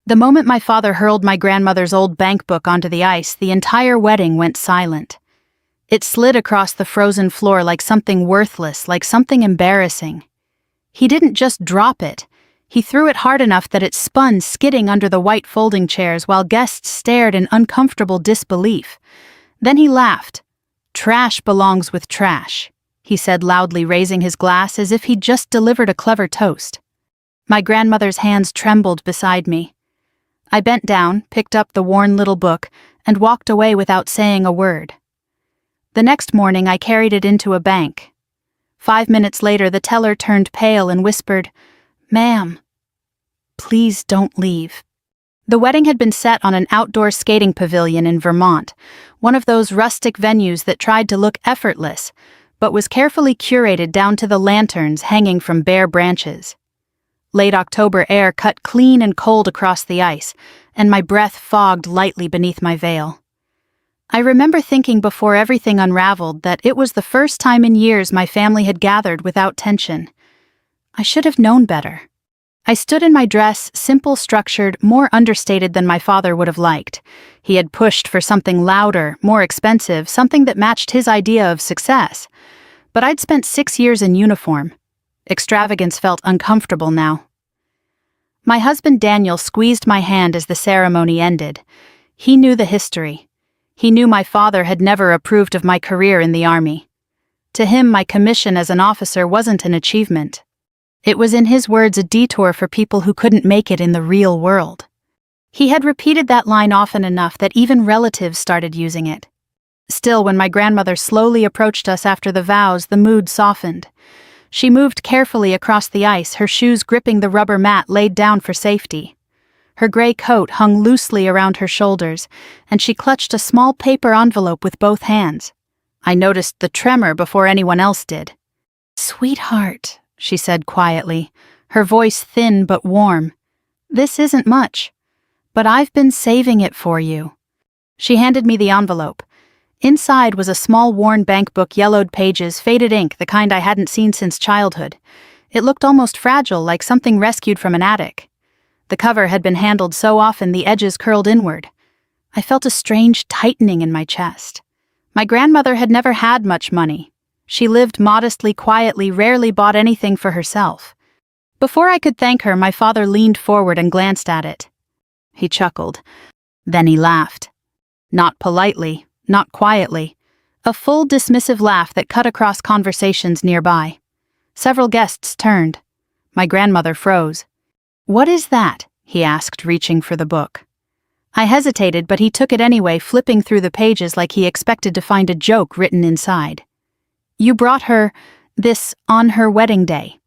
The moment my father hurled my grandmother's old bank book onto the ice, the entire wedding went silent. It slid across the frozen floor like something worthless, like something embarrassing. He didn't just drop it. He threw it hard enough that it spun, skidding under the white folding chairs while guests stared in uncomfortable disbelief. Then he laughed. "Trash belongs with trash," he said loudly, raising his glass as if he'd just delivered a clever toast. My grandmother's hands trembled beside me. I bent down, picked up the worn little book, and walked away without saying a word. The next morning I carried it into a bank. 5 minutes later the teller turned pale and whispered, "Ma'am, please don't leave." The wedding had been set on an outdoor skating pavilion in Vermont, one of those rustic venues that tried to look effortless, but was carefully curated down to the lanterns hanging from bare branches. Late October air cut clean and cold across the ice, and my breath fogged lightly beneath my veil. I remember thinking before everything unraveled that it was the first time in years my family had gathered without tension. I should have known better. I stood in my dress, simple, structured, more understated than my father would have liked. He had pushed for something louder, more expensive, something that matched his idea of success. But I'd spent 6 years in uniform. Extravagance felt uncomfortable now. My husband Daniel squeezed my hand as the ceremony ended. He knew the history. He knew my father had never approved of my career in the Army. To him, my commission as an officer wasn't an achievement. It was, in his words, a detour for people who couldn't make it in the real world. He had repeated that line often enough that even relatives started using it. Still, when my grandmother slowly approached us after the vows, the mood softened. She moved carefully across the ice, her shoes gripping the rubber mat laid down for safety. Her gray coat hung loosely around her shoulders, and she clutched a small paper envelope with both hands. I noticed the tremor before anyone else did. "Sweetheart," she said quietly, her voice thin but warm. "This isn't much, but I've been saving it for you." She handed me the envelope. Inside was a small worn bank book, yellowed pages, faded ink, the kind I hadn't seen since childhood. It looked almost fragile, like something rescued from an attic. The cover had been handled so often the edges curled inward. I felt a strange tightening in my chest. My grandmother had never had much money. She lived modestly, quietly, rarely bought anything for herself. Before I could thank her, my father leaned forward and glanced at it. He chuckled. Then he laughed. Not politely, not quietly. A full dismissive laugh that cut across conversations nearby. Several guests turned. My grandmother froze. "What is that?" he asked, reaching for the book. I hesitated, but he took it anyway, flipping through the pages like he expected to find a joke written inside. "You brought her this on her wedding day."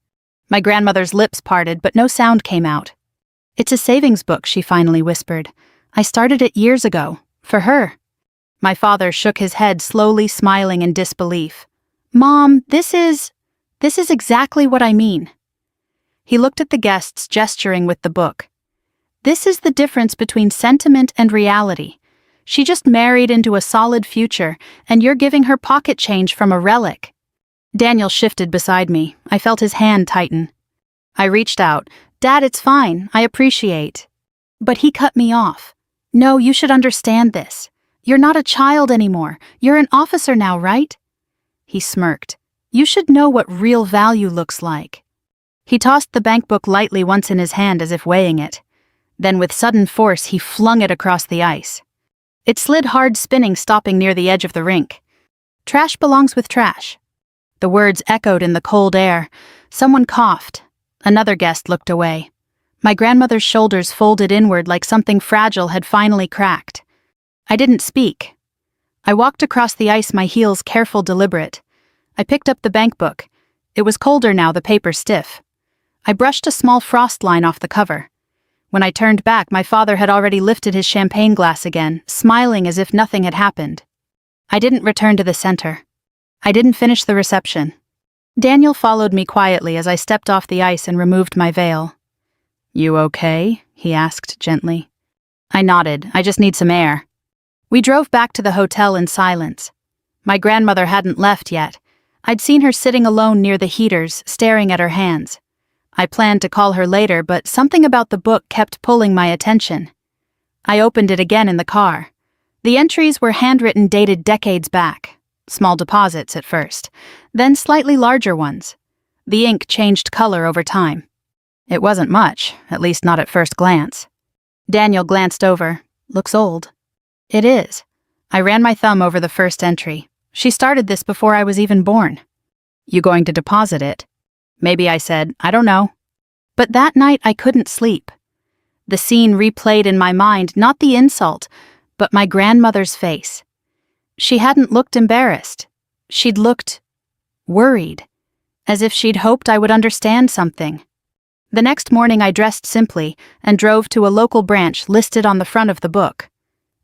My grandmother's lips parted, but no sound came out. "It's a savings book," she finally whispered. "I started it years ago, for her." My father shook his head, slowly, smiling in disbelief. "Mom, this is exactly what I mean." He looked at the guests, gesturing with the book. "This is the difference between sentiment and reality. She just married into a solid future, and you're giving her pocket change from a relic." Daniel shifted beside me. I felt his hand tighten. I reached out. "Dad, it's fine. I appreciate." But he cut me off. "No, you should understand this. You're not a child anymore. You're an officer now, right?" He smirked. "You should know what real value looks like." He tossed the bank book lightly once in his hand as if weighing it. Then with sudden force he flung it across the ice. It slid hard, spinning, stopping near the edge of the rink. "Trash belongs with trash." The words echoed in the cold air. Someone coughed. Another guest looked away. My grandmother's shoulders folded inward like something fragile had finally cracked. I didn't speak. I walked across the ice, my heels careful, deliberate. I picked up the bank book. It was colder now, the paper stiff. I brushed a small frost line off the cover. When I turned back, my father had already lifted his champagne glass again, smiling as if nothing had happened. I didn't return to the center. I didn't finish the reception. Daniel followed me quietly as I stepped off the ice and removed my veil. "You okay?" he asked gently. I nodded. "I just need some air." We drove back to the hotel in silence. My grandmother hadn't left yet. I'd seen her sitting alone near the heaters, staring at her hands. I planned to call her later, but something about the book kept pulling my attention. I opened it again in the car. The entries were handwritten, dated decades back. Small deposits at first, then slightly larger ones. The ink changed color over time. It wasn't much, at least not at first glance. Daniel glanced over. Looks old. It is. I ran my thumb over the first entry. She started this before I was even born. You going to deposit it? Maybe, I said. I don't know. But that night I couldn't sleep. The scene replayed in my mind, not the insult, but my grandmother's face. She hadn't looked embarrassed. She'd looked worried, as if she'd hoped I would understand something. The next morning I dressed simply and drove to a local branch listed on the front of the book.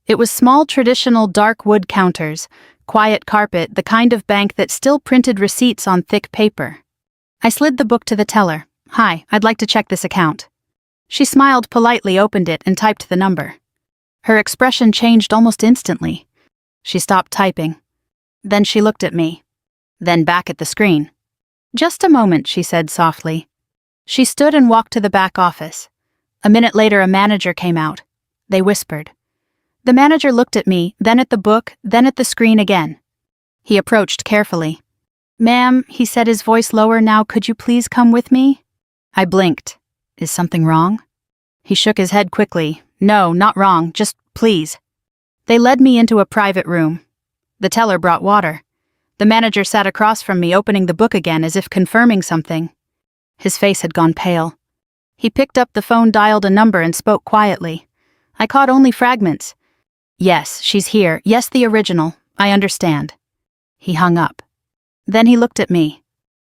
It was small, traditional dark wood counters, quiet carpet, the kind of bank that still printed receipts on thick paper. I slid the book to the teller. Hi, I'd like to check this account. She smiled politely, opened it, and typed the number. Her expression changed almost instantly. She stopped typing. Then she looked at me. Then back at the screen. Just a moment, she said softly. She stood and walked to the back office. A minute later, a manager came out. They whispered. The manager looked at me, then at the book, then at the screen again. He approached carefully. Ma'am, he said, his voice lower now, could you please come with me? I blinked. Is something wrong? He shook his head quickly. No, not wrong, just please. They led me into a private room. The teller brought water. The manager sat across from me, opening the book again as if confirming something. His face had gone pale. He picked up the phone, dialed a number, and spoke quietly. I caught only fragments. Yes, she's here. Yes, the original. I understand. He hung up. Then he looked at me.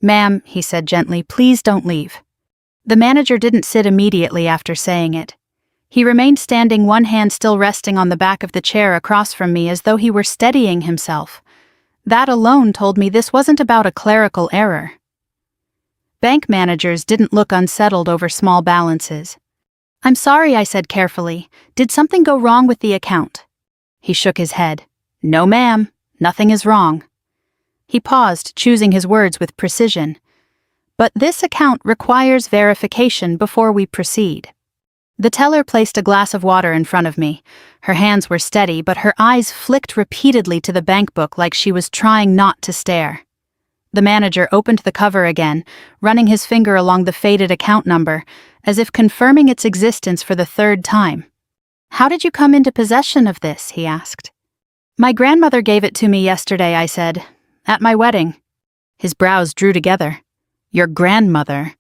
Ma'am, he said gently, please don't leave. The manager didn't sit immediately after saying it. He remained standing, one hand still resting on the back of the chair across from me as though he were steadying himself. That alone told me this wasn't about a clerical error. Bank managers didn't look unsettled over small balances. I'm sorry, I said carefully. Did something go wrong with the account? He shook his head. No, ma'am. Nothing is wrong. He paused, choosing his words with precision. But this account requires verification before we proceed. The teller placed a glass of water in front of me. Her hands were steady, but her eyes flicked repeatedly to the bank book like she was trying not to stare. The manager opened the cover again, running his finger along the faded account number, as if confirming its existence for the third time. How did you come into possession of this? He asked. My grandmother gave it to me yesterday, I said. At my wedding. His brows drew together. Your grandmother?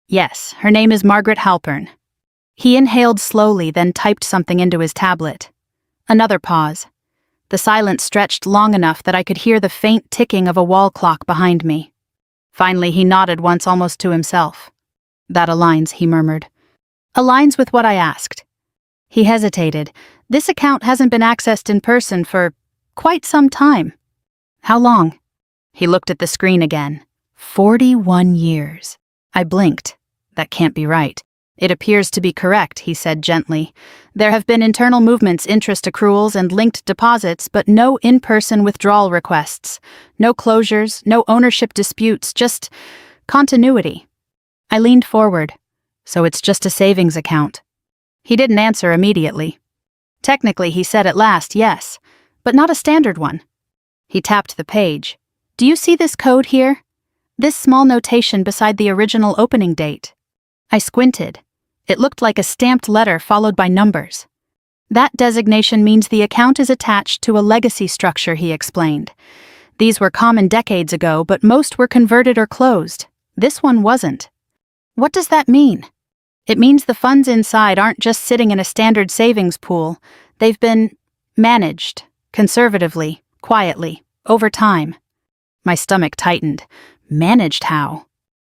Yes, her name is Margaret Halpern. He inhaled slowly, then typed something into his tablet. Another pause. The silence stretched long enough that I could hear the faint ticking of a wall clock behind me. Finally, he nodded once, almost to himself. That aligns, he murmured. Aligns with what I asked. He hesitated. This account hasn't been accessed in person for quite some time. How long? He looked at the screen again. 41 years. I blinked. That can't be right. It appears to be correct, he said gently. There have been internal movements, interest accruals, and linked deposits, but no in-person withdrawal requests. No closures, no ownership disputes, just continuity. I leaned forward. So it's just a savings account. He didn't answer immediately. Technically, he said at last, yes, but not a standard one. He tapped the page. Do you see this code here? This small notation beside the original opening date. I squinted. It looked like a stamped letter followed by numbers. That designation means the account is attached to a legacy structure, he explained. These were common decades ago, but most were converted or closed. This one wasn't. What does that mean? It means the funds inside aren't just sitting in a standard savings pool. They've been managed, conservatively, quietly, over time. My stomach tightened. Managed how?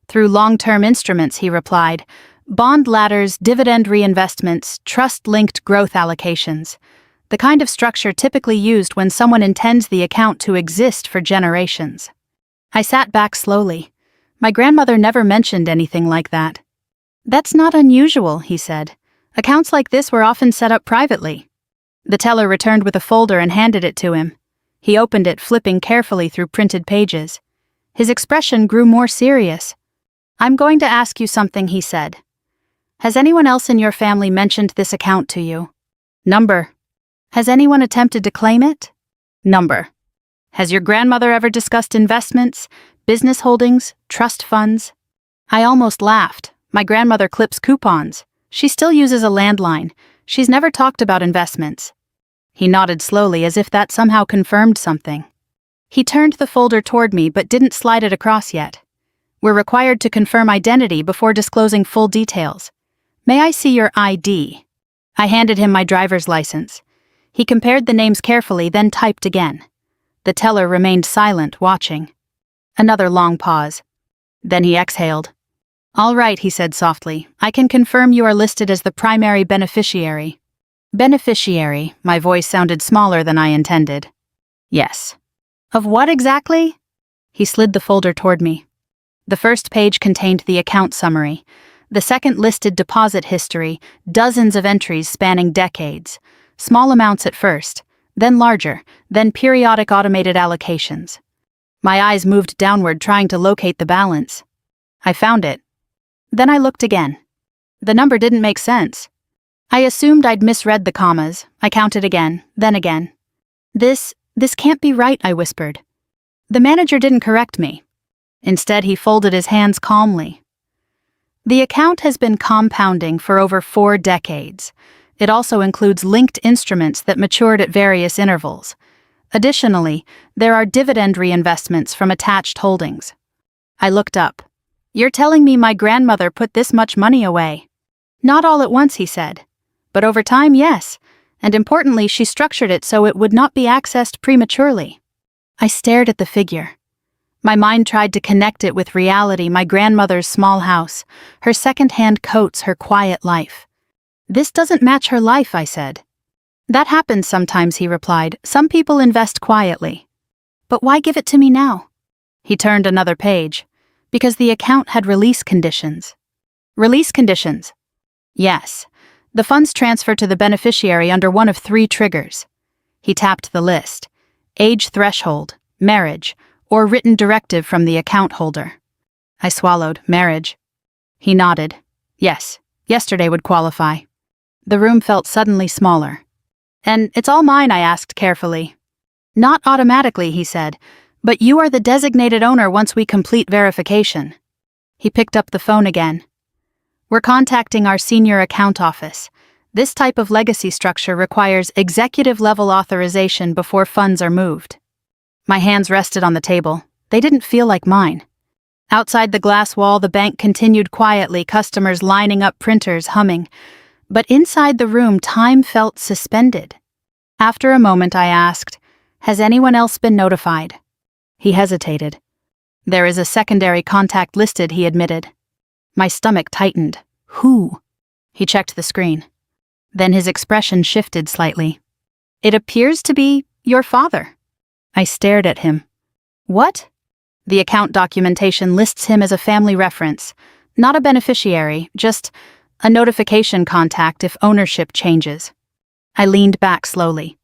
Through long-term instruments, he replied. Bond ladders, dividend reinvestments, trust-linked growth allocations. The kind of structure typically used when someone intends the account to exist for generations. I sat back slowly. My grandmother never mentioned anything like that. That's not unusual, he said. Accounts like this were often set up privately. The teller returned with a folder and handed it to him. He opened it, flipping carefully through printed pages. His expression grew more serious. I'm going to ask you something, he said. Has anyone else in your family mentioned this account to you? Number. Has anyone attempted to claim it? Number. Has your grandmother ever discussed investments, business holdings, trust funds? I almost laughed. My grandmother clips coupons. She still uses a landline. She's never talked about investments. He nodded slowly as if that somehow confirmed something. He turned the folder toward me but didn't slide it across yet. We're required to confirm identity before disclosing full details. May I see your ID? I handed him my driver's license. He compared the names carefully, then typed again. The teller remained silent, watching. Another long pause. Then he exhaled. All right, he said softly. I can confirm you are listed as the primary beneficiary. Beneficiary, my voice sounded smaller than I intended. Yes. Of what exactly? He slid the folder toward me. The first page contained the account summary. The second listed deposit history, dozens of entries spanning decades. Small amounts at first, then larger, then periodic automated allocations. My eyes moved downward trying to locate the balance. I found it. Then I looked again. The number didn't make sense. I assumed I'd misread the commas. I counted again, then again. This can't be right, I whispered. The manager didn't correct me. Instead, he folded his hands calmly. The account has been compounding for over 4 decades. It also includes linked instruments that matured at various intervals. Additionally, there are dividend reinvestments from attached holdings. I looked up. You're telling me my grandmother put this much money away? Not all at once, he said. But over time, yes. And importantly, she structured it so it would not be accessed prematurely. I stared at the figure. My mind tried to connect it with reality, my grandmother's small house, her second-hand coats, her quiet life. This doesn't match her life, I said. That happens sometimes, he replied. Some people invest quietly. But why give it to me now? He turned another page. Because the account had release conditions. Release conditions? Yes. The funds transfer to the beneficiary under one of 3 triggers. He tapped the list. Age threshold, marriage, or written directive from the account holder. I swallowed. Marriage. He nodded. Yes, yesterday would qualify. The room felt suddenly smaller. And it's all mine, I asked carefully. Not automatically, he said, but you are the designated owner once we complete verification. He picked up the phone again. We're contacting our senior account office. This type of legacy structure requires executive-level authorization before funds are moved. My hands rested on the table. They didn't feel like mine. Outside the glass wall, the bank continued quietly, customers lining up, printers humming. But inside the room, time felt suspended. After a moment, I asked, "Has anyone else been notified?" He hesitated. "There is a secondary contact listed," he admitted. My stomach tightened. Who? He checked the screen. Then his expression shifted slightly. "It appears to be your father." I stared at him. What? The account documentation lists him as a family reference, not a beneficiary, just a notification contact if ownership changes. I leaned back slowly.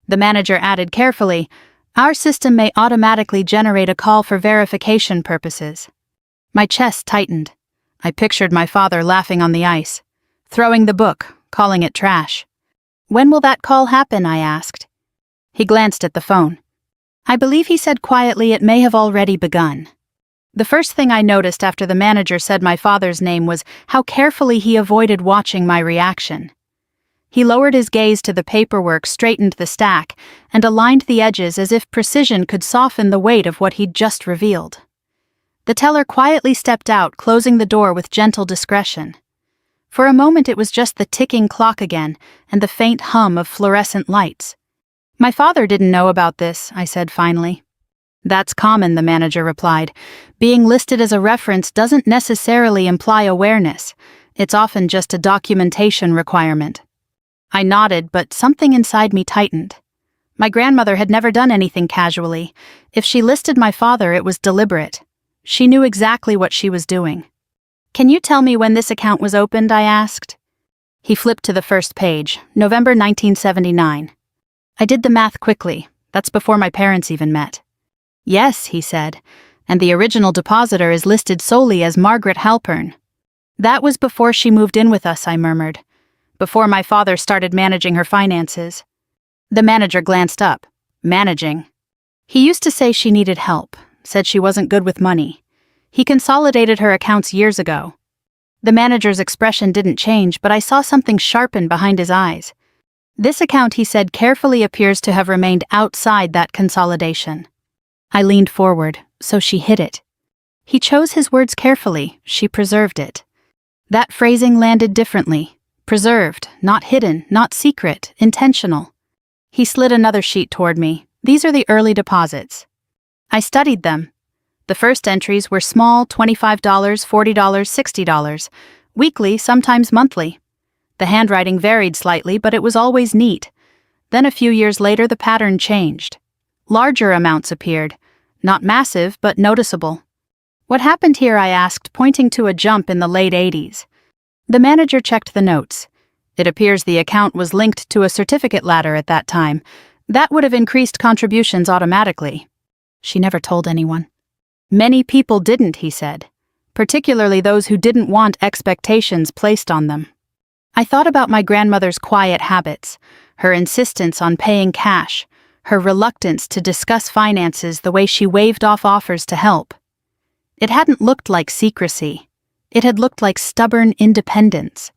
The manager added carefully, "Our system may automatically generate a call for verification purposes." My chest tightened. I pictured my father laughing on the ice, throwing the book, calling it trash. "When will that call happen?" I asked. He glanced at the phone. I believe he said quietly it may have already begun. The first thing I noticed after the manager said my father's name was how carefully he avoided watching my reaction. He lowered his gaze to the paperwork, straightened the stack, and aligned the edges as if precision could soften the weight of what he'd just revealed. The teller quietly stepped out, closing the door with gentle discretion. For a moment it was just the ticking clock again and the faint hum of fluorescent lights. "My father didn't know about this," I said finally. "That's common," the manager replied. "Being listed as a reference doesn't necessarily imply awareness. It's often just a documentation requirement." I nodded, but something inside me tightened. My grandmother had never done anything casually. If she listed my father, it was deliberate. She knew exactly what she was doing. "Can you tell me when this account was opened?" I asked. He flipped to the first page, November 1979. I did the math quickly. That's before my parents even met. "Yes," he said, and the original depositor is listed solely as Margaret Halpern. That was before she moved in with us, I murmured. Before my father started managing her finances. The manager glanced up. Managing. He used to say she needed help, said she wasn't good with money. He consolidated her accounts years ago. The manager's expression didn't change, but I saw something sharpen behind his eyes. This account, he said, carefully appears to have remained outside that consolidation. I leaned forward, so she hid it. He chose his words carefully, she preserved it. That phrasing landed differently. Preserved, not hidden, not secret, intentional. He slid another sheet toward me. These are the early deposits. I studied them. The first entries were small, $25, $40, $60, weekly, sometimes monthly. The handwriting varied slightly, but it was always neat. Then a few years later, the pattern changed. Larger amounts appeared, not massive, but noticeable. What happened here, I asked, pointing to a jump in the late 80s. The manager checked the notes. It appears the account was linked to a certificate ladder at that time. That would have increased contributions automatically. She never told anyone. Many people didn't, he said, particularly those who didn't want expectations placed on them. I thought about my grandmother's quiet habits, her insistence on paying cash, her reluctance to discuss finances the way she waved off offers to help. It hadn't looked like secrecy. It had looked like stubborn independence.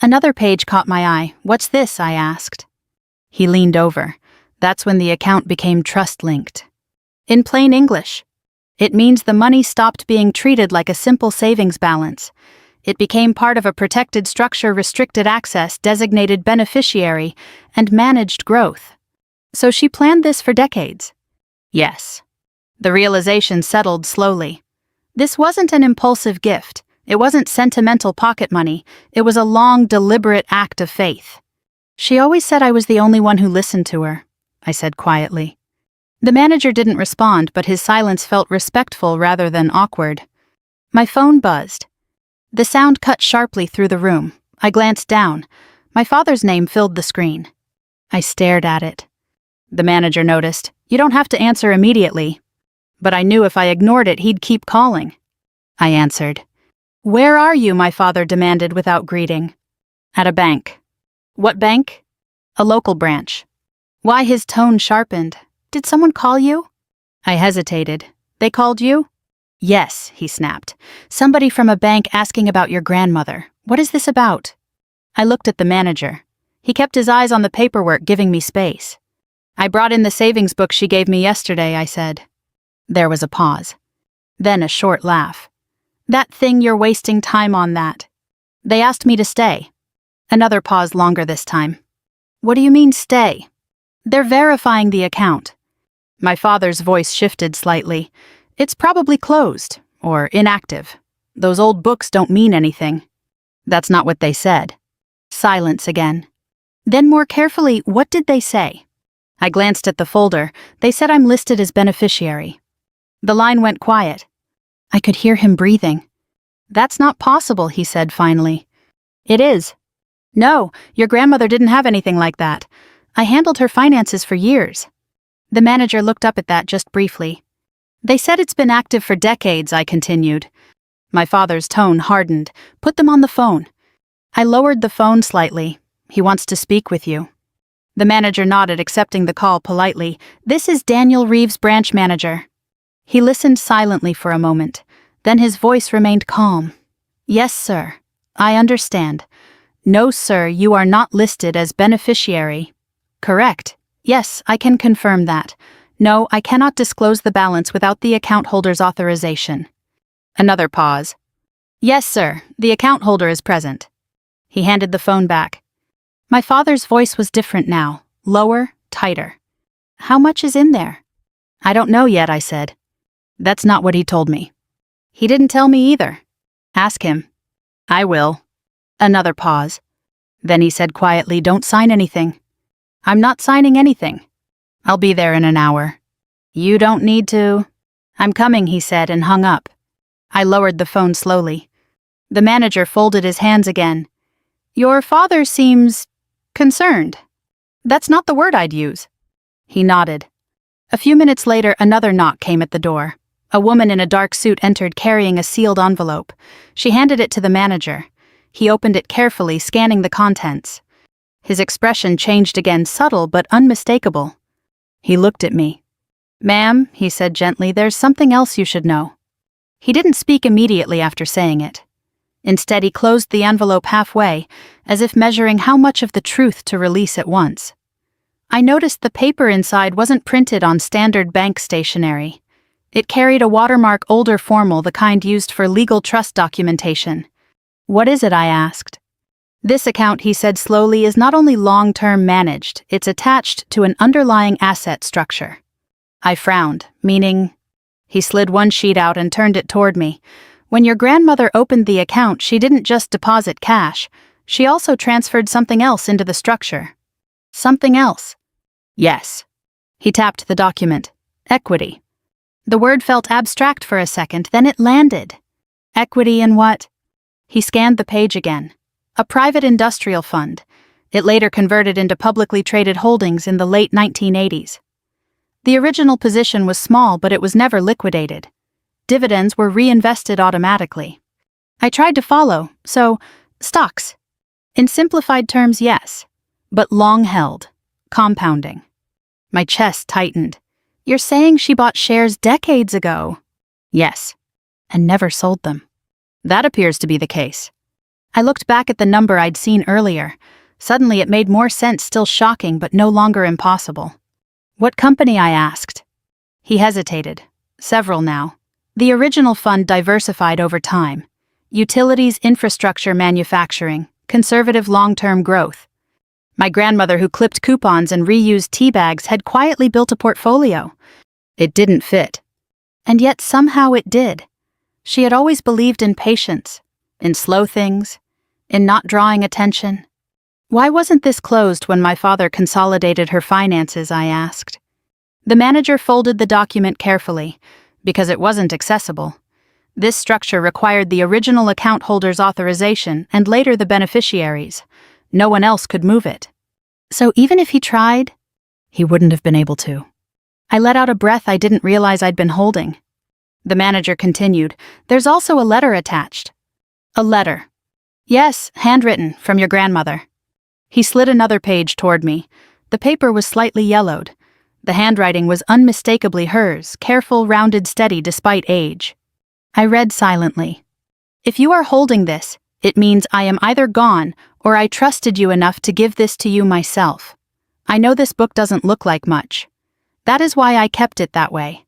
Another page caught my eye. What's this? I asked. He leaned over. That's when the account became trust-linked. In plain English, it means the money stopped being treated like a simple savings balance. It became part of a protected structure, restricted access, designated beneficiary, and managed growth. So she planned this for decades? Yes. The realization settled slowly. This wasn't an impulsive gift. It wasn't sentimental pocket money. It was a long, deliberate act of faith. She always said I was the only one who listened to her, I said quietly. The manager didn't respond, but his silence felt respectful rather than awkward. My phone buzzed. The sound cut sharply through the room. I glanced down. My father's name filled the screen. I stared at it. The manager noticed. You don't have to answer immediately. But I knew if I ignored it, he'd keep calling. I answered. Where are you? My father demanded without greeting. At a bank. What bank? A local branch. Why? His tone sharpened. Did someone call you? I hesitated. They called you? Yes, he snapped. Somebody from a bank asking about your grandmother. What is this about? I looked at the manager. He kept his eyes on the paperwork, giving me space. I brought in the savings book she gave me yesterday, I said. There was a pause. Then a short laugh. That thing, you're wasting time on that. They asked me to stay. Another pause, longer this time. What do you mean, stay? They're verifying the account. My father's voice shifted slightly. It's probably closed, or inactive. Those old books don't mean anything. That's not what they said. Silence again. Then more carefully, what did they say? I glanced at the folder. They said I'm listed as beneficiary. The line went quiet. I could hear him breathing. That's not possible, he said finally. It is. No, your grandmother didn't have anything like that. I handled her finances for years. The manager looked up at that just briefly. They said it's been active for decades, I continued. My father's tone hardened. Put them on the phone. I lowered the phone slightly. He wants to speak with you. The manager nodded, accepting the call politely. This is Daniel Reeves, branch manager. He listened silently for a moment. Then his voice remained calm. Yes, sir. I understand. No, sir, you are not listed as beneficiary. Correct. Yes, I can confirm that. No, I cannot disclose the balance without the account holder's authorization. Another pause. Yes, sir, the account holder is present. He handed the phone back. My father's voice was different now, lower, tighter. How much is in there? I don't know yet, I said. That's not what he told me. He didn't tell me either. Ask him. I will. Another pause. Then he said quietly, don't sign anything. I'm not signing anything. I'll be there in an hour. You don't need to. I'm coming, he said, and hung up. I lowered the phone slowly. The manager folded his hands again. Your father seems concerned. That's not the word I'd use. He nodded. A few minutes later, another knock came at the door. A woman in a dark suit entered carrying a sealed envelope. She handed it to the manager. He opened it carefully, scanning the contents. His expression changed again, subtle but unmistakable. He looked at me. "Ma'am," he said gently, "there's something else you should know." He didn't speak immediately after saying it. Instead, he closed the envelope halfway, as if measuring how much of the truth to release at once. I noticed the paper inside wasn't printed on standard bank stationery. It carried a watermark, older formal, the kind used for legal trust documentation. "What is it?" I asked. "This account," he said slowly, "is not only long-term managed, it's attached to an underlying asset structure." I frowned, meaning... He slid one sheet out and turned it toward me. "When your grandmother opened the account, she didn't just deposit cash. She also transferred something else into the structure." "Something else?" "Yes." He tapped the document. "Equity." The word felt abstract for a second, then it landed. "Equity in what?" He scanned the page again. "A private industrial fund. It later converted into publicly traded holdings in the late 1980s. The original position was small, but it was never liquidated. Dividends were reinvested automatically." I tried to follow. "So, stocks?" "In simplified terms, yes. But long-held. Compounding." My chest tightened. "You're saying she bought shares decades ago?" "Yes." "And never sold them?" "That appears to be the case." I looked back at the number I'd seen earlier. Suddenly it made more sense, still shocking, but no longer impossible. "What company?" I asked. He hesitated. "Several now. The original fund diversified over time. Utilities, infrastructure, manufacturing, conservative long-term growth. My grandmother, who clipped coupons and reused tea bags, had quietly built a portfolio. It didn't fit. And yet somehow it did. She had always believed in patience, in slow things, in not drawing attention. Why wasn't this closed when my father consolidated her finances?" I asked. The manager folded the document carefully, because it wasn't accessible. This structure required the original account holder's authorization and later the beneficiaries. No one else could move it. "So even if he tried?" "He wouldn't have been able to." I let out a breath I didn't realize I'd been holding. The manager continued, "There's also a letter attached." "A letter?" "Yes, handwritten, from your grandmother." He slid another page toward me. The paper was slightly yellowed. The handwriting was unmistakably hers, careful, rounded, steady despite age. I read silently. "If you are holding this, it means I am either gone or I trusted you enough to give this to you myself. I know this book doesn't look like much. That is why I kept it that way.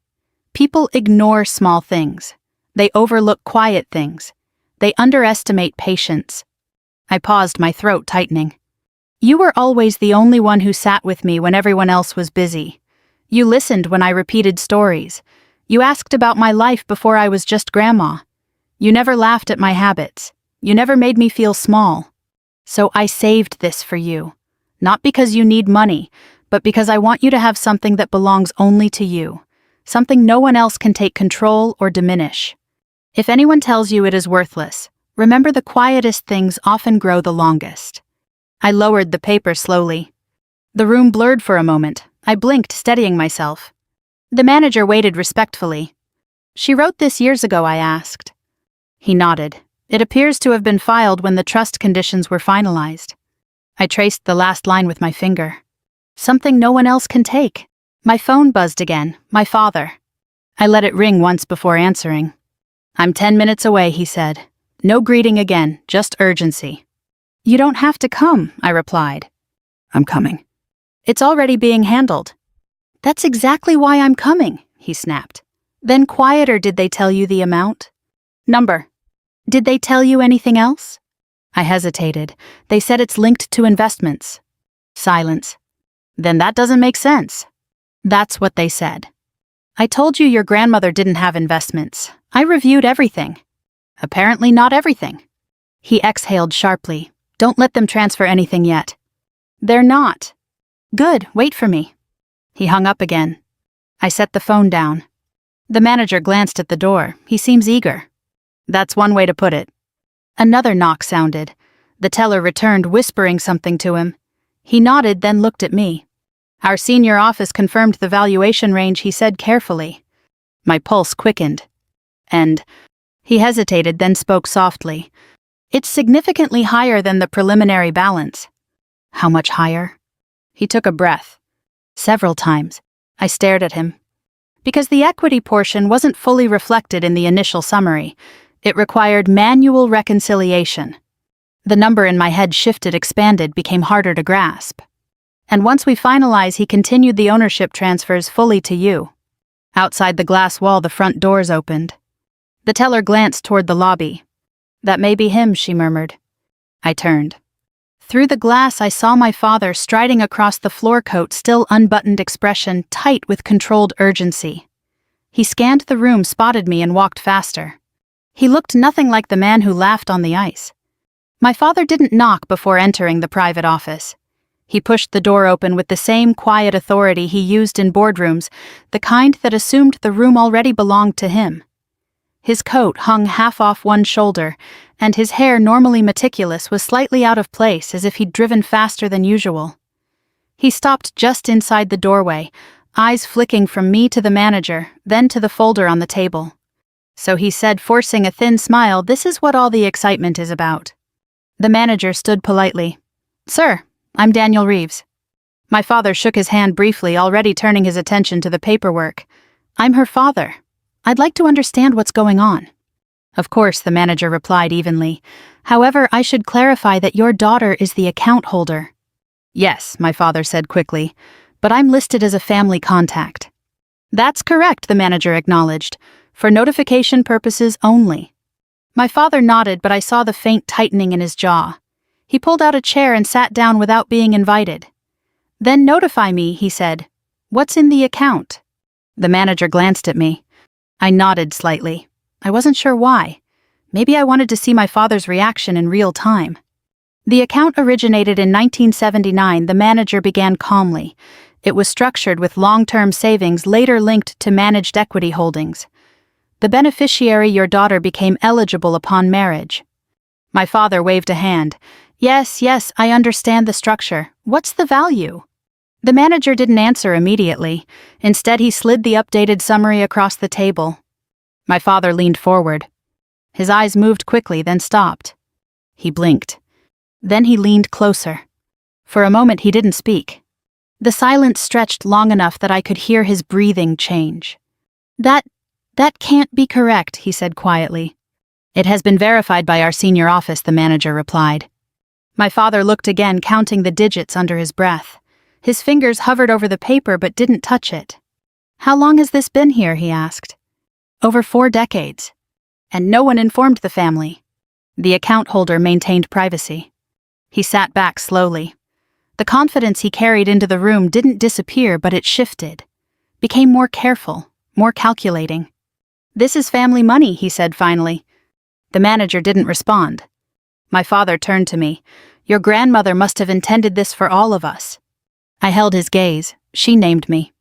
People ignore small things. They overlook quiet things. They underestimate patience." I paused, my throat tightening. "You were always the only one who sat with me when everyone else was busy. You listened when I repeated stories. You asked about my life before I was just grandma. You never laughed at my habits. You never made me feel small. So I saved this for you. Not because you need money, but because I want you to have something that belongs only to you. Something no one else can take control or diminish. If anyone tells you it is worthless, remember the quietest things often grow the longest." I lowered the paper slowly. The room blurred for a moment. I blinked, steadying myself. The manager waited respectfully. "She wrote this years ago?" I asked. He nodded. "It appears to have been filed when the trust conditions were finalized." I traced the last line with my finger. "Something no one else can take." My phone buzzed again. My father. I let it ring once before answering. "I'm 10 minutes away," he said. No greeting again, just urgency. "You don't have to come," I replied. "I'm coming." "It's already being handled." "That's exactly why I'm coming," he snapped. Then quieter, "Did they tell you the amount?" "Number." "Did they tell you anything else?" I hesitated. "They said it's linked to investments." Silence. "Then that doesn't make sense." "That's what they said." "I told you your grandmother didn't have investments. I reviewed everything." "Apparently not everything." He exhaled sharply. "Don't let them transfer anything yet." "They're not." "Good, wait for me." He hung up again. I set the phone down. The manager glanced at the door. He seems eager. That's one way to put it. Another knock sounded. The teller returned, whispering something to him. He nodded, then looked at me. "Our senior office confirmed the valuation range," he said carefully. My pulse quickened. And he hesitated, then spoke softly. It's significantly higher than the preliminary balance. How much higher? He took a breath. Several times. I stared at him. Because the equity portion wasn't fully reflected in the initial summary. It required manual reconciliation. The number in my head shifted, expanded, became harder to grasp. And once we finalize, he continued, the ownership transfers fully to you. Outside the glass wall, the front doors opened. The teller glanced toward the lobby. That may be him, she murmured. I turned. Through the glass, I saw my father striding across the floor, coat still unbuttoned, expression tight with controlled urgency. He scanned the room, spotted me, and walked faster. He looked nothing like the man who laughed on the ice. My father didn't knock before entering the private office. He pushed the door open with the same quiet authority he used in boardrooms, the kind that assumed the room already belonged to him. His coat hung half off one shoulder, and his hair, normally meticulous, was slightly out of place, as if he'd driven faster than usual. He stopped just inside the doorway, eyes flicking from me to the manager, then to the folder on the table. So he said, forcing a thin smile, "This is what all the excitement is about." The manager stood politely. "Sir, I'm Daniel Reeves." My father shook his hand briefly, already turning his attention to the paperwork. "I'm her father. I'd like to understand what's going on." "Of course," the manager replied evenly. "However, I should clarify that your daughter is the account holder." "Yes," my father said quickly, "but I'm listed as a family contact." "That's correct," the manager acknowledged. "For notification purposes only." My father nodded, but I saw the faint tightening in his jaw. He pulled out a chair and sat down without being invited. "Then notify me," he said. "What's in the account?" The manager glanced at me. I nodded slightly. I wasn't sure why. Maybe I wanted to see my father's reaction in real time. "The account originated in 1979, the manager began calmly. It was structured with long-term savings later linked to managed equity holdings. The beneficiary, your daughter, became eligible upon marriage." My father waved a hand. Yes, I understand the structure. What's the value?" The manager didn't answer immediately. Instead, he slid the updated summary across the table. My father leaned forward. His eyes moved quickly, then stopped. He blinked. Then he leaned closer. For a moment, he didn't speak. The silence stretched long enough that I could hear his breathing change. That can't be correct," he said quietly. "It has been verified by our senior office," the manager replied. My father looked again, counting the digits under his breath. His fingers hovered over the paper but didn't touch it. "How long has this been here?" he asked. "Over 4 decades. And no one informed the family." The account holder maintained privacy. He sat back slowly. The confidence he carried into the room didn't disappear, but it shifted. Became more careful, more calculating. "This is family money," he said finally. The manager didn't respond. My father turned to me. "Your grandmother must have intended this for all of us." I held his gaze. "She named me."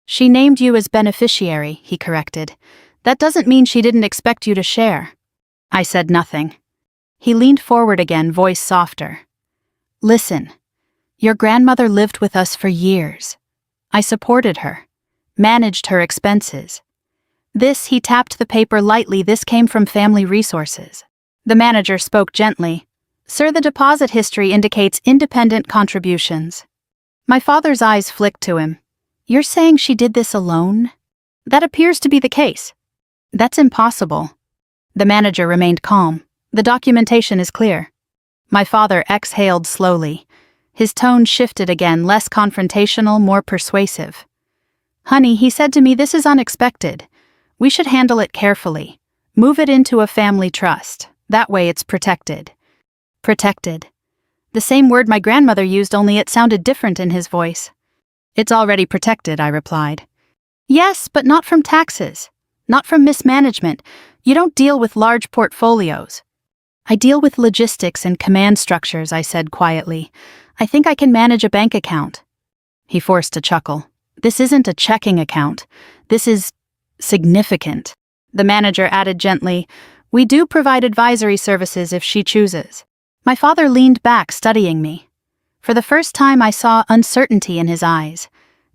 "She named you as beneficiary," he corrected. "That doesn't mean she didn't expect you to share." I said nothing. He leaned forward again, voice softer. "Listen, your grandmother lived with us for years. I supported her, managed her expenses. This," he tapped the paper lightly, "this came from family resources." The manager spoke gently. "Sir, the deposit history indicates independent contributions." My father's eyes flicked to him. "You're saying she did this alone?" "That appears to be the case." "That's impossible." The manager remained calm. "The documentation is clear." My father exhaled slowly. His tone shifted again, less confrontational, more persuasive. "Honey," he said to me, "this is unexpected. We should handle it carefully. Move it into a family trust. That way it's protected." Protected. The same word my grandmother used, only it sounded different in his voice. "It's already protected," I replied. "Yes, but not from taxes. Not from mismanagement. You don't deal with large portfolios." "I deal with logistics and command structures," I said quietly. "I think I can manage a bank account." He forced a chuckle. "This isn't a checking account. This is significant." The manager added gently, "We do provide advisory services if she chooses." My father leaned back, studying me. For the first time, I saw uncertainty in his eyes.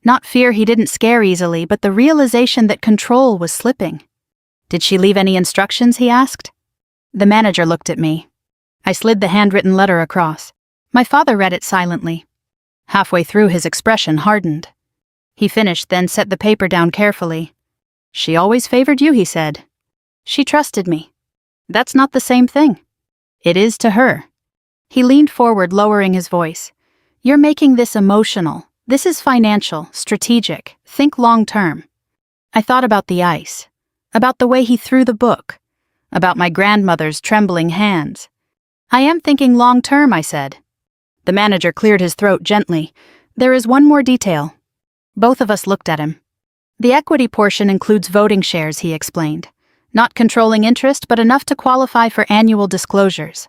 Not fear he didn't scare easily, but the realization that control was slipping. "Did she leave any instructions?" he asked. The manager looked at me. I slid the handwritten letter across. My father read it silently. Halfway through, his expression hardened. He finished, then set the paper down carefully. "She always favored you," he said. "She trusted me." "That's not the same thing." "It is to her." He leaned forward, lowering his voice. "You're making this emotional. This is financial, strategic. Think long-term." I thought about the ice, about the way he threw the book, about my grandmother's trembling hands. "I am thinking long-term," I said. The manager cleared his throat gently. "There is one more detail." Both of us looked at him. "The equity portion includes voting shares," he explained. "Not controlling interest, but enough to qualify for annual disclosures."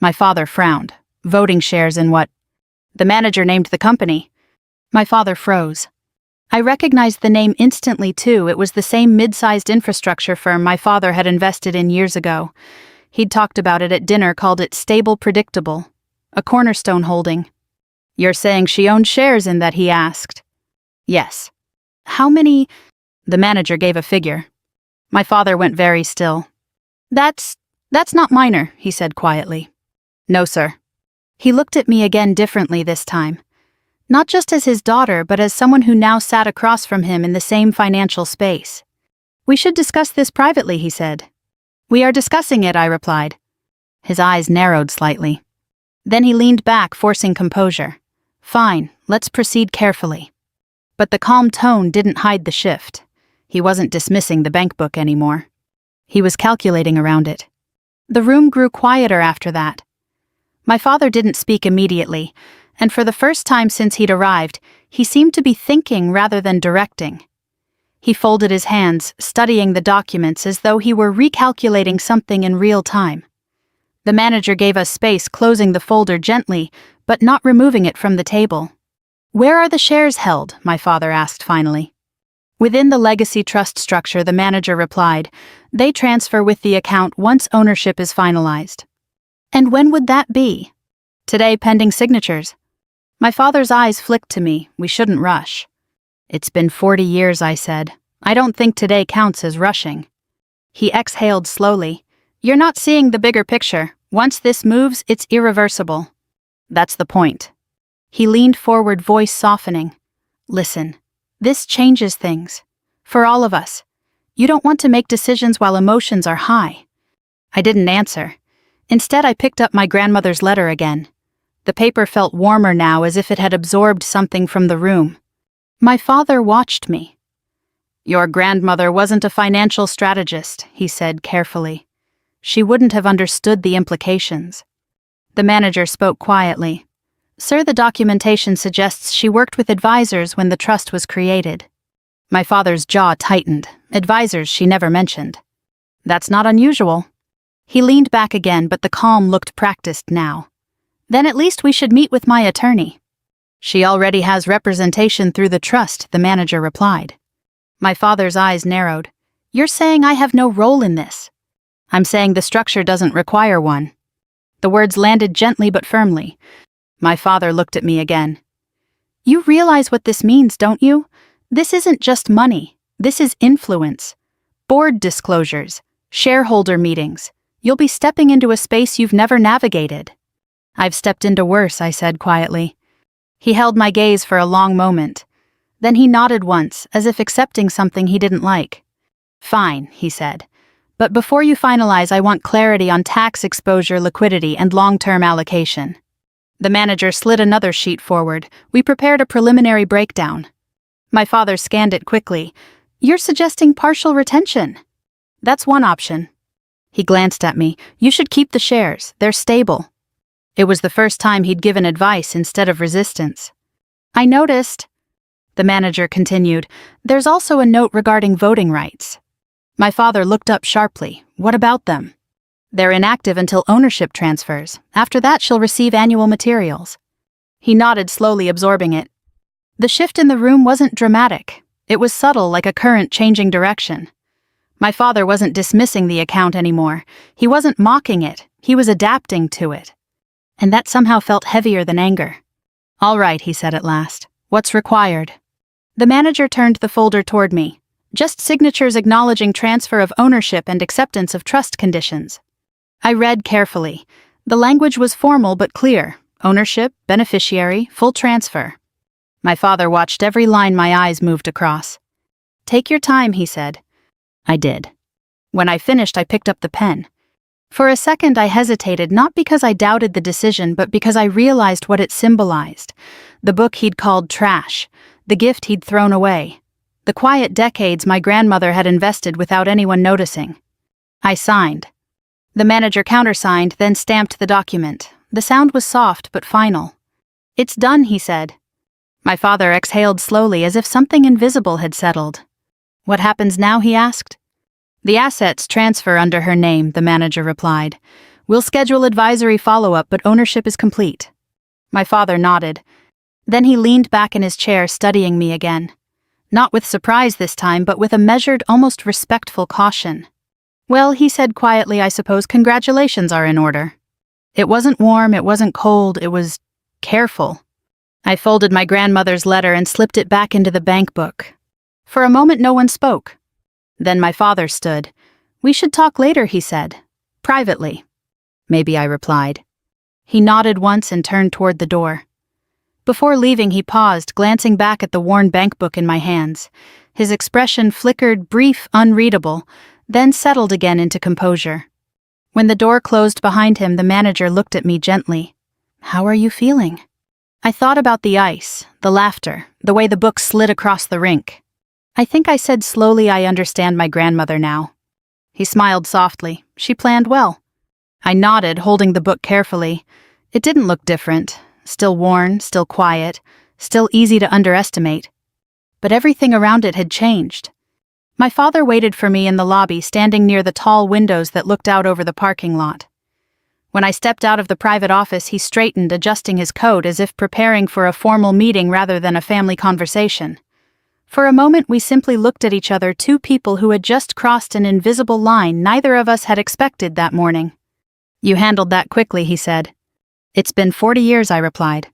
My father frowned. "Voting shares in what?" The manager named the company. My father froze. I recognized the name instantly, too. It was the same mid-sized infrastructure firm my father had invested in years ago. He'd talked about it at dinner, called it Stable Predictable, a cornerstone holding. "You're saying she owned shares in that?" he asked. "Yes." "How many?" The manager gave a figure. My father went very still. That's not minor," he said quietly. "No, sir." He looked at me again, differently this time. Not just as his daughter, but as someone who now sat across from him in the same financial space. "We should discuss this privately," he said. "We are discussing it," I replied. His eyes narrowed slightly. Then he leaned back, forcing composure. "Fine, let's proceed carefully." But the calm tone didn't hide the shift. He wasn't dismissing the bank book anymore. He was calculating around it. The room grew quieter after that. My father didn't speak immediately, and for the first time since he'd arrived, he seemed to be thinking rather than directing. He folded his hands, studying the documents as though he were recalculating something in real time. The manager gave us space, closing the folder gently, but not removing it from the table. "Where are the shares held?" my father asked finally. "Within the legacy trust structure," the manager replied. "They transfer with the account once ownership is finalized." "And when would that be?" "Today, pending signatures." My father's eyes flicked to me. "We shouldn't rush." "It's been 40 years, I said. "I don't think today counts as rushing." He exhaled slowly. "You're not seeing the bigger picture. Once this moves, it's irreversible." "That's the point." He leaned forward, voice softening. "Listen, this changes things. For all of us. You don't want to make decisions while emotions are high." I didn't answer. Instead, I picked up my grandmother's letter again. The paper felt warmer now, as if it had absorbed something from the room. My father watched me. "Your grandmother wasn't a financial strategist," he said carefully. "She wouldn't have understood the implications." The manager spoke quietly. "Sir, the documentation suggests she worked with advisors when the trust was created." My father's jaw tightened. Advisors she never mentioned. "That's not unusual." He leaned back again, but the calm looked practiced now. "Then at least we should meet with my attorney." "She already has representation through the trust," the manager replied. My father's eyes narrowed. "You're saying I have no role in this?" "I'm saying the structure doesn't require one." The words landed gently but firmly. My father looked at me again. "You realize what this means, don't you? This isn't just money. This is influence. Board disclosures, shareholder meetings. You'll be stepping into a space you've never navigated." "I've stepped into worse," I said quietly. He held my gaze for a long moment. Then he nodded once, as if accepting something he didn't like. "Fine," he said. "But before you finalize, I want clarity on tax exposure, liquidity, and long-term allocation." The manager slid another sheet forward. We prepared a preliminary breakdown. My father scanned it quickly. "You're suggesting partial retention?" "That's one option." He glanced at me. "You should keep the shares. They're stable." It was the first time he'd given advice instead of resistance. "I noticed," the manager continued, "there's also a note regarding voting rights." My father looked up sharply. "What about them?" "They're inactive until ownership transfers. After that, she'll receive annual materials." He nodded, slowly absorbing it. The shift in the room wasn't dramatic. It was subtle, like a current changing direction. My father wasn't dismissing the account anymore. He wasn't mocking it. He was adapting to it. And that somehow felt heavier than anger. "All right," he said at last. "What's required?" The manager turned the folder toward me. Just signatures acknowledging transfer of ownership and acceptance of trust conditions. I read carefully. The language was formal but clear. Ownership, beneficiary, full transfer. My father watched every line my eyes moved across. "Take your time," he said. I did. When I finished, I picked up the pen. For a second, I hesitated, not because I doubted the decision, but because I realized what it symbolized. The book he'd called trash, the gift he'd thrown away, the quiet decades my grandmother had invested without anyone noticing. I signed. The manager countersigned, then stamped the document. The sound was soft but final. "It's done," he said. My father exhaled slowly, as if something invisible had settled. "What happens now?" he asked. "The assets transfer under her name," the manager replied. "We'll schedule advisory follow-up, but ownership is complete." My father nodded. Then he leaned back in his chair, studying me again. Not with surprise this time, but with a measured, almost respectful caution. "Well," he said quietly, "I suppose congratulations are in order." It wasn't warm, it wasn't cold, it was careful. I folded my grandmother's letter and slipped it back into the bank book. For a moment no one spoke. Then my father stood. "We should talk later," he said. "Privately." "Maybe," I replied. He nodded once and turned toward the door. Before leaving, he paused, glancing back at the worn bank book in my hands. His expression flickered, brief, unreadable, then settled again into composure. When the door closed behind him, the manager looked at me gently. "How are you feeling?" I thought about the ice, the laughter, the way the book slid across the rink. I think I said slowly, "I understand my grandmother now." He smiled softly. "She planned well." I nodded, holding the book carefully. It didn't look different. Still worn, still quiet, still easy to underestimate. But everything around it had changed. My father waited for me in the lobby, standing near the tall windows that looked out over the parking lot. When I stepped out of the private office, he straightened, adjusting his coat as if preparing for a formal meeting rather than a family conversation. For a moment, we simply looked at each other, two people who had just crossed an invisible line neither of us had expected that morning. "You handled that quickly," he said. "It's been 40 years, I replied.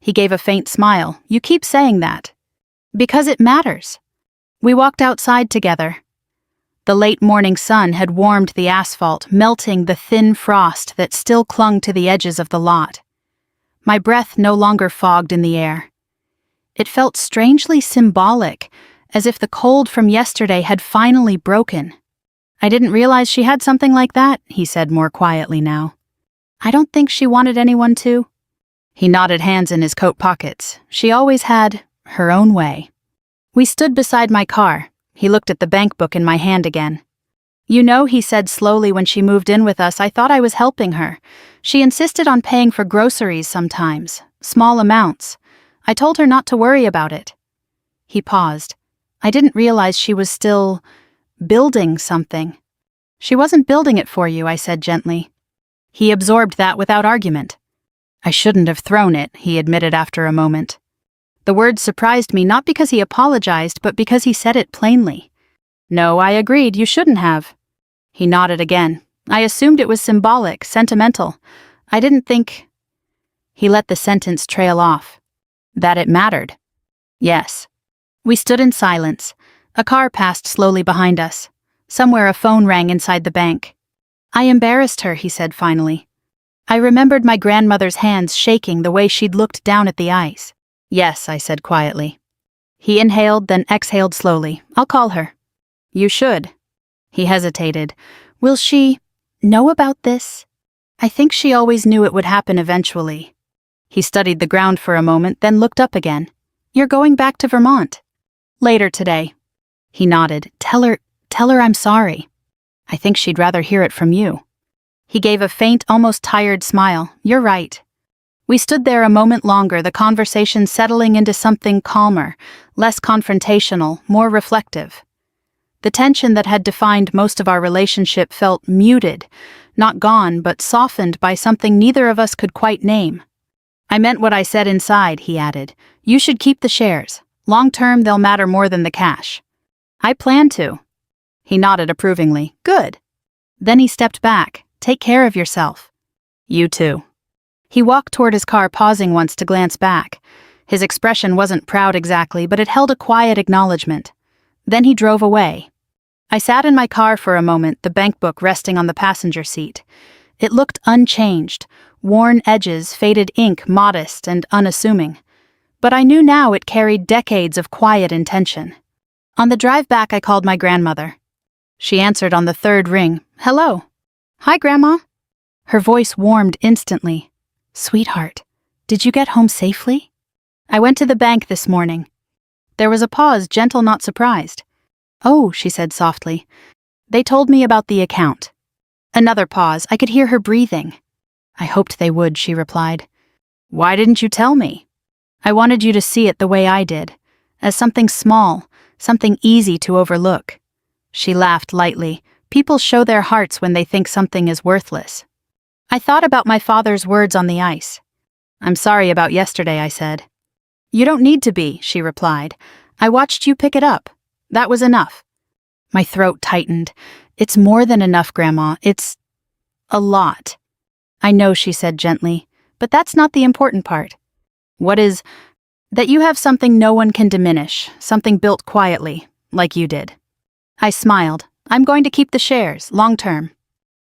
He gave a faint smile. "You keep saying that." "Because it matters." We walked outside together. The late morning sun had warmed the asphalt, melting the thin frost that still clung to the edges of the lot. My breath no longer fogged in the air. It felt strangely symbolic, as if the cold from yesterday had finally broken. "I didn't realize she had something like that," he said more quietly now. "I don't think she wanted anyone to." He nodded, hands in his coat pockets. "She always had her own way." We stood beside my car. He looked at the bank book in my hand again. "You know," he said slowly, "when she moved in with us, I thought I was helping her. She insisted on paying for groceries sometimes, small amounts. I told her not to worry about it." He paused. "I didn't realize she was still building something." "She wasn't building it for you," I said gently. He absorbed that without argument. "I shouldn't have thrown it," he admitted after a moment. The word surprised me, not because he apologized, but because he said it plainly. "No," I agreed, "you shouldn't have." He nodded again. "I assumed it was symbolic, sentimental. I didn't think—" He let the sentence trail off. "That it mattered." "Yes." We stood in silence. A car passed slowly behind us. Somewhere a phone rang inside the bank. "I embarrassed her," he said finally. I remembered my grandmother's hands shaking, the way she'd looked down at the ice. "Yes," I said quietly. He inhaled, then exhaled slowly. "I'll call her." "You should." He hesitated. "Will she know about this?" "I think she always knew it would happen eventually." He studied the ground for a moment, then looked up again. "You're going back to Vermont?" "Later today." He nodded. Tell her I'm sorry." "I think she'd rather hear it from you." He gave a faint, almost tired smile. "You're right." We stood there a moment longer, the conversation settling into something calmer, less confrontational, more reflective. The tension that had defined most of our relationship felt muted, not gone, but softened by something neither of us could quite name. "I meant what I said inside," he added. "You should keep the shares. Long term, they'll matter more than the cash." "I plan to." He nodded approvingly. "Good." Then he stepped back. "Take care of yourself." "You too." He walked toward his car, pausing once to glance back. His expression wasn't proud exactly, but it held a quiet acknowledgement. Then he drove away. I sat in my car for a moment, the bank book resting on the passenger seat. It looked unchanged, worn edges, faded ink, modest and unassuming. But I knew now it carried decades of quiet intention. On the drive back, I called my grandmother. She answered on the third ring. "Hello." "Hi, Grandma." Her voice warmed instantly. "Sweetheart, did you get home safely?" "I went to the bank this morning." There was a pause, gentle, not surprised. "Oh," she said softly. "They told me about the account." Another pause. I could hear her breathing. "I hoped they would," she replied. "Why didn't you tell me?" "I wanted you to see it the way I did, as something small, something easy to overlook." She laughed lightly. People show their hearts when they think something is worthless. I thought about my father's words on the ice. "I'm sorry about yesterday," I said. "You don't need to be," she replied. "I watched you pick it up. That was enough." My throat tightened. "It's more than enough, Grandma. It's a lot." "I know," she said gently, "but that's not the important part." "What is?" "That you have something no one can diminish, something built quietly, like you did." I smiled. "I'm going to keep the shares, long term."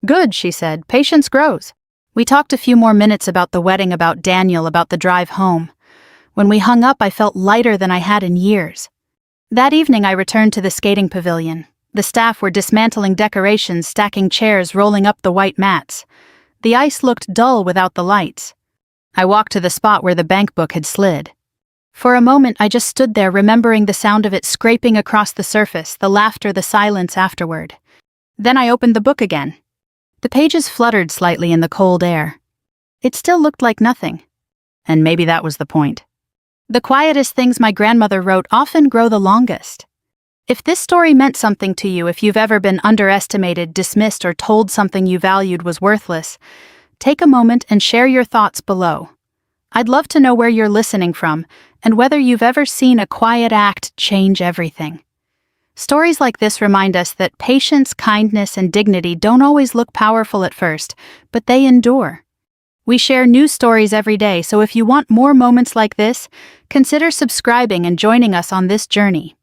"Good," she said. "Patience grows." We talked a few more minutes about the wedding, about Daniel, about the drive home. When we hung up, I felt lighter than I had in years. That evening, I returned to the skating pavilion. The staff were dismantling decorations, stacking chairs, rolling up the white mats. The ice looked dull without the lights. I walked to the spot where the bank book had slid. For a moment, I just stood there, remembering the sound of it scraping across the surface, the laughter, the silence afterward. Then I opened the book again. The pages fluttered slightly in the cold air. It still looked like nothing. And maybe that was the point. The quietest things my grandmother wrote often grow the longest. If this story meant something to you, if you've ever been underestimated, dismissed, or told something you valued was worthless, take a moment and share your thoughts below. I'd love to know where you're listening from and whether you've ever seen a quiet act change everything. Stories like this remind us that patience, kindness, and dignity don't always look powerful at first, but they endure. We share new stories every day, so if you want more moments like this, consider subscribing and joining us on this journey.